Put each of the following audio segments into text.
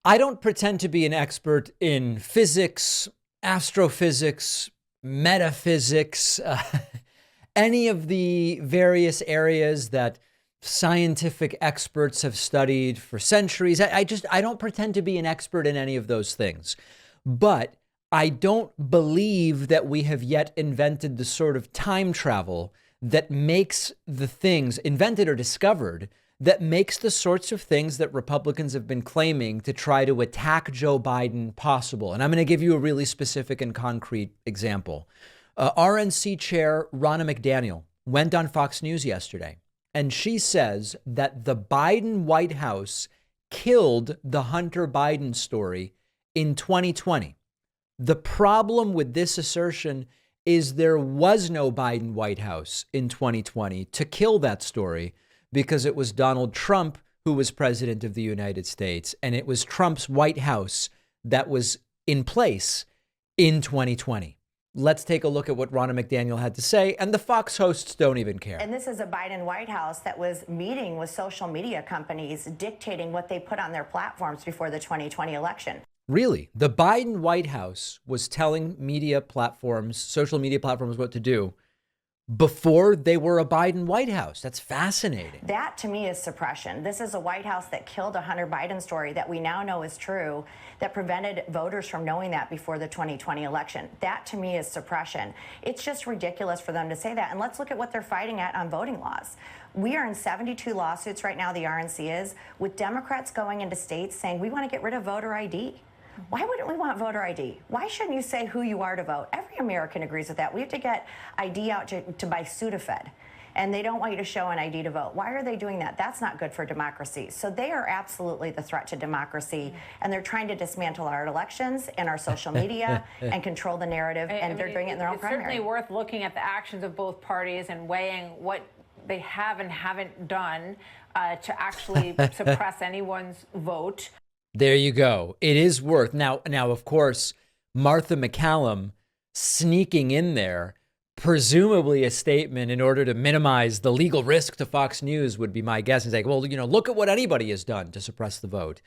I don't pretend to be an expert in physics, astrophysics, metaphysics, any of the various areas that scientific experts have studied for centuries. I don't pretend to be an expert in any of those things. But I don't believe that we have yet invented the sort of time travel that makes the things invented or discovered that makes the sorts of things that Republicans have been claiming to try to attack Joe Biden possible. And I'm going to give you a really specific and concrete example. RNC Chair Ronna McDaniel went on Fox News yesterday, and she says that the Biden White House killed the Hunter Biden story in 2020. The problem with this assertion is there was no Biden White House in 2020 to kill that story, because it was Donald Trump who was president of the United States, and it was Trump's White House that was in place in 2020. Let's take a look at what Ronna McDaniel had to say, and the Fox hosts don't even care. And this is a Biden White House that was meeting with social media companies, dictating what they put on their platforms before the 2020 election. Really? The Biden White House was telling media platforms, social media platforms, what to do before they were a Biden White House. That's fascinating. That to me is suppression. This is a White House that killed a Hunter Biden story that we now know is true, that prevented voters from knowing that before the 2020 election. That to me is suppression. It's just ridiculous for them to say that. And let's look at what they're fighting at on voting laws. We are in 72 lawsuits right now, the RNC is, with Democrats going into states saying we want to get rid of voter ID. Why wouldn't we want voter ID? Why shouldn't you say who you are to vote? Every American agrees with that. We have to get ID out to buy Sudafed, and they don't want you to show an ID to vote. Why are they doing that? That's not good for democracy. So they are absolutely the threat to democracy, and they're trying to dismantle our elections and our social media and control the narrative, and they're doing it in their own primary. It's certainly worth looking at the actions of both parties and weighing what they have and haven't done to actually suppress anyone's vote. There you go. It is worth. Now, of course, Martha McCallum sneaking in there, presumably a statement in order to minimize the legal risk to Fox News would be my guess. And say, well, look at what anybody has done to suppress the vote.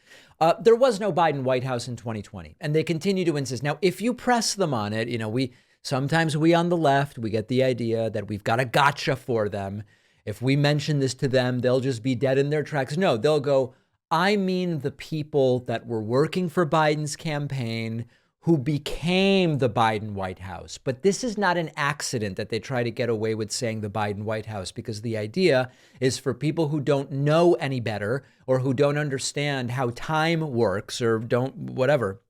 There was no Biden White House in 2020, and they continue to insist. Now, if you press them on it, sometimes we on the left, we get the idea that we've got a gotcha for them. If we mention this to them, they'll just be dead in their tracks. No, they'll go, I mean the people that were working for Biden's campaign who became the Biden White House. But this is not an accident that they try to get away with saying the Biden White House, because the idea is for people who don't know any better or who don't understand how time works or don't whatever.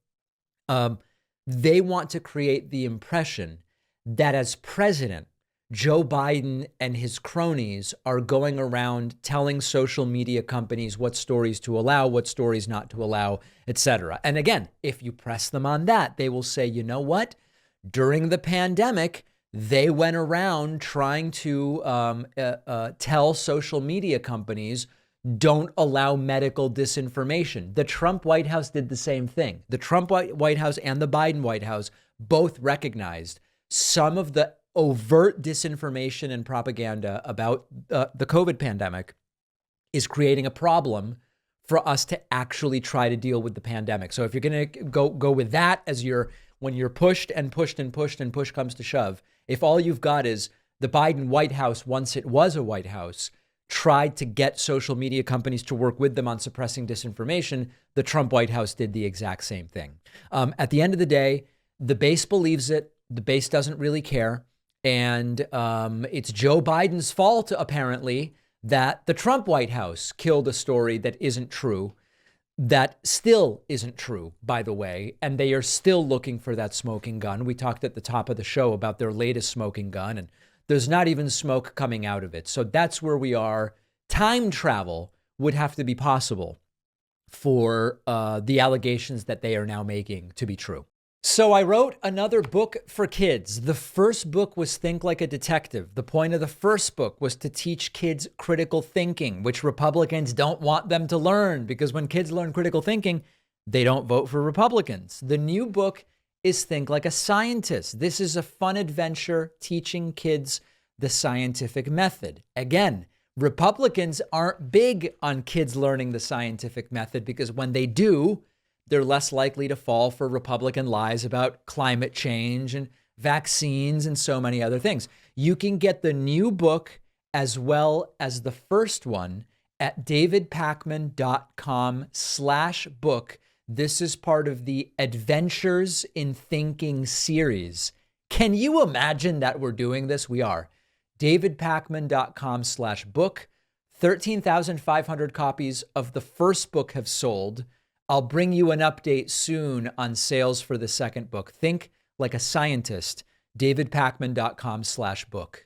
They want to create the impression that as president, Joe Biden and his cronies are going around telling social media companies what stories to allow, what stories not to allow, etc. And again, if you press them on that, they will say, you know what? During the pandemic, they went around trying to tell social media companies, don't allow medical disinformation. The Trump White House did the same thing. The Trump White House and the Biden White House both recognized some of the overt disinformation and propaganda about the COVID pandemic is creating a problem for us to actually try to deal with the pandemic. So if you're going to go with that as when you're pushed and pushed and pushed and push comes to shove, if all you've got is the Biden White House, once it was a White House, tried to get social media companies to work with them on suppressing disinformation, the Trump White House did the exact same thing. At the end of the day, the base believes it. The base doesn't really care. And it's Joe Biden's fault, apparently, that the Trump White House killed a story that isn't true, that still isn't true, by the way. And they are still looking for that smoking gun. We talked at the top of the show about their latest smoking gun, and there's not even smoke coming out of it. So that's where we are. Time travel would have to be possible for the allegations that they are now making to be true. So I wrote another book for kids. The first book was Think Like a Detective. The point of the first book was to teach kids critical thinking, which Republicans don't want them to learn, because when kids learn critical thinking, they don't vote for Republicans. The new book is Think Like a Scientist. This is a fun adventure teaching kids the scientific method. Again, Republicans aren't big on kids learning the scientific method, because when they do, they're less likely to fall for Republican lies about climate change and vaccines and so many other things. You can get the new book as well as the first one at davidpakman.com/book. This is part of the Adventures in Thinking series. Can you imagine that we're doing this? We are. davidpakman.com/book. 13,500 copies of the first book have sold. I'll bring you an update soon on sales for the second book. Think like a scientist. davidpakman.com/book.